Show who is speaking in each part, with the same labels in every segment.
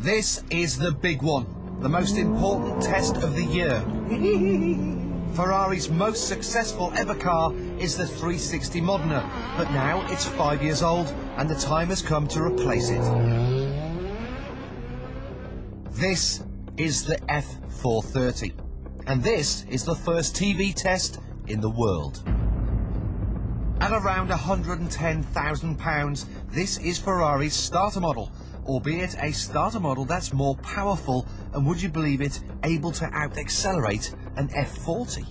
Speaker 1: This is the big one, the most important test of the year. Ferrari's most successful ever car is the 360 Modena, but now it's 5 years old and the time has come to replace it. This is the F430, and this is the first TV test in the world. At around £110,000, this is Ferrari's starter model, albeit a starter model that's more powerful and, would you believe it, able to out-accelerate an F40.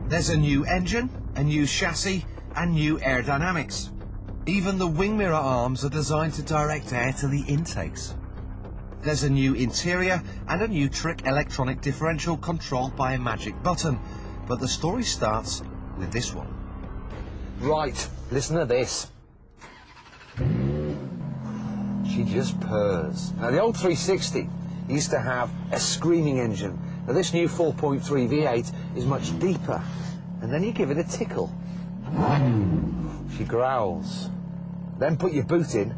Speaker 1: There's a new engine, a new chassis and new aerodynamics. Even the wing mirror arms are designed to direct air to the intakes. There's a new interior and a new trick electronic differential controlled by a magic button, but the story starts with this one.
Speaker 2: Right, listen to this. She just purrs. Now, the old 360 used to have a screaming engine. Now, this new 4.3 V8 is much deeper. And then you give it a tickle. She growls. Then put your boot in,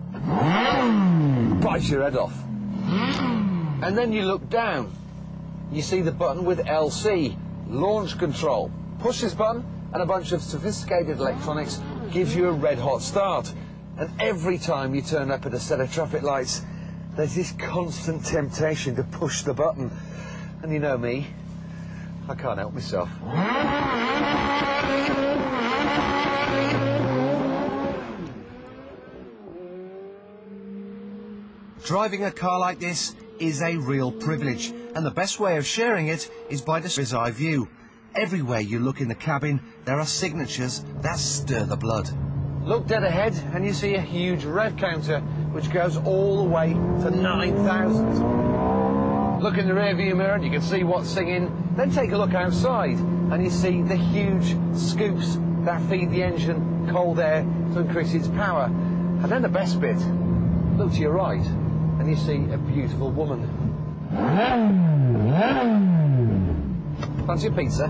Speaker 2: bites your head off. And then you look down. You see the button with LC, launch control. Push this button and a bunch of sophisticated electronics gives you a red-hot start. And every time you turn up at a set of traffic lights, there's this constant temptation to push the button. And you know me, I can't help myself.
Speaker 1: Driving a car like this is a real privilege, and the best way of sharing it is by the bird's eye view. Everywhere you look in the cabin, there are signatures that stir the blood.
Speaker 2: Look dead ahead and you see a huge rev counter which goes all the way to 9,000. Look in the rear view mirror and you can see what's singing. Then take a look outside and you see the huge scoops that feed the engine cold air to increase its power. And then the best bit, look to your right and you see a beautiful woman. Fancy a pizza?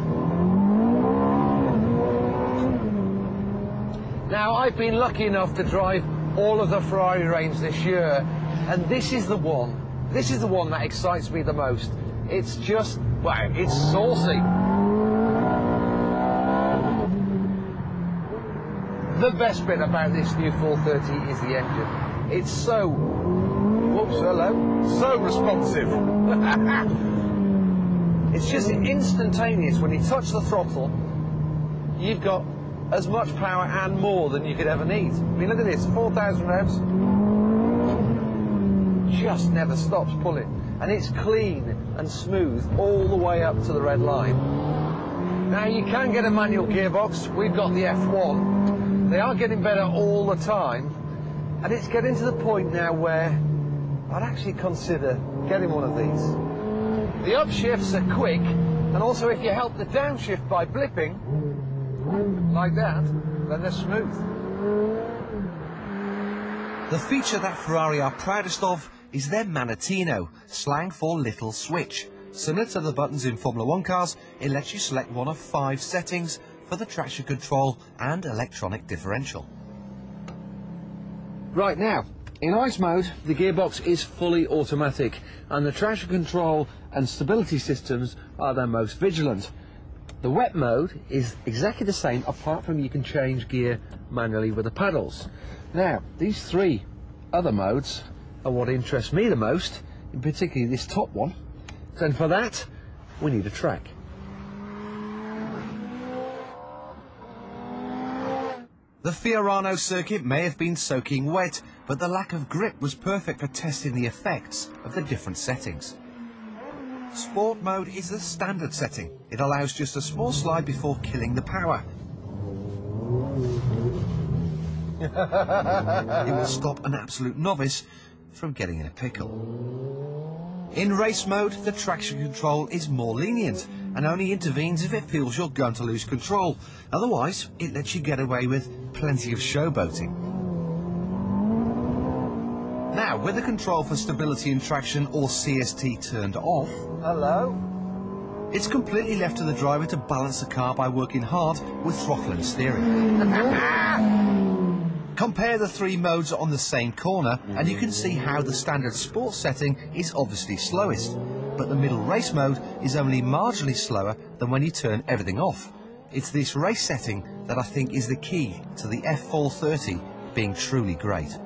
Speaker 2: Now, I've been lucky enough to drive all of the Ferrari range this year, and this is the one that excites me the most. It's just, wow, it's saucy. The best bit about this new 430 is the engine. It's so, whoops, hello, so responsive. It's just instantaneous. When you touch the throttle, you've got as much power and more than you could ever need. I mean, look at this, 4,000 revs. Just never stops pulling. And it's clean and smooth all the way up to the red line. Now, you can get a manual gearbox. We've got the F1. They are getting better all the time. And it's getting to the point now where I'd actually consider getting one of these. The upshifts are quick, and also if you help the downshift by blipping, like that, then they're smooth.
Speaker 1: The feature that Ferrari are proudest of is their Manettino, slang for little switch. Similar to the buttons in Formula 1 cars, it lets you select one of 5 settings for the traction control and electronic differential.
Speaker 2: Right now, in ice mode, the gearbox is fully automatic, and the traction control and stability systems are their most vigilant. The wet mode is exactly the same, apart from you can change gear manually with the paddles. Now, these 3 other modes are what interests me the most, in particularly this top one. And for that, we need a track.
Speaker 1: The Fiorano circuit may have been soaking wet, but the lack of grip was perfect for testing the effects of the different settings. Sport mode is the standard setting. It allows just a small slide before killing the power. It will stop an absolute novice from getting in a pickle. In race mode, the traction control is more lenient and only intervenes if it feels you're going to lose control. Otherwise, it lets you get away with plenty of showboating. Now, with the control for stability and traction, or CST, turned off,
Speaker 2: Hello?
Speaker 1: it's completely left to the driver to balance the car by working hard with throttle and steering. Compare the three modes on the same corner and you can see how the standard sports setting is obviously slowest, but the middle race mode is only marginally slower than when you turn everything off. It's this race setting that I think is the key to the F430 being truly great.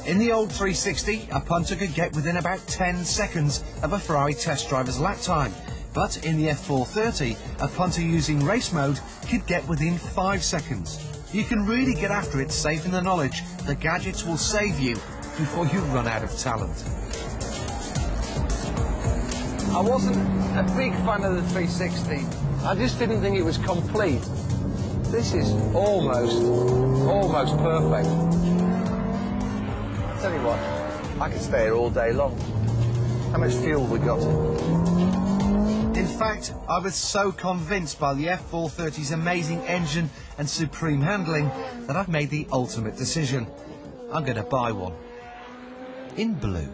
Speaker 1: In the old 360, a punter could get within about 10 seconds of a Ferrari test driver's lap time, but in the F430, a punter using race mode could get within 5 seconds. You can really get after it safe in the knowledge the gadgets will save you before you run out of talent.
Speaker 2: I wasn't a big fan of the 360. I just didn't think it was complete. This is almost perfect. Tell you what, I could stay here all day long. How much fuel we got?
Speaker 1: In fact, I was so convinced by the F430's amazing engine and supreme handling that I've made the ultimate decision. I'm going to buy one. In blue.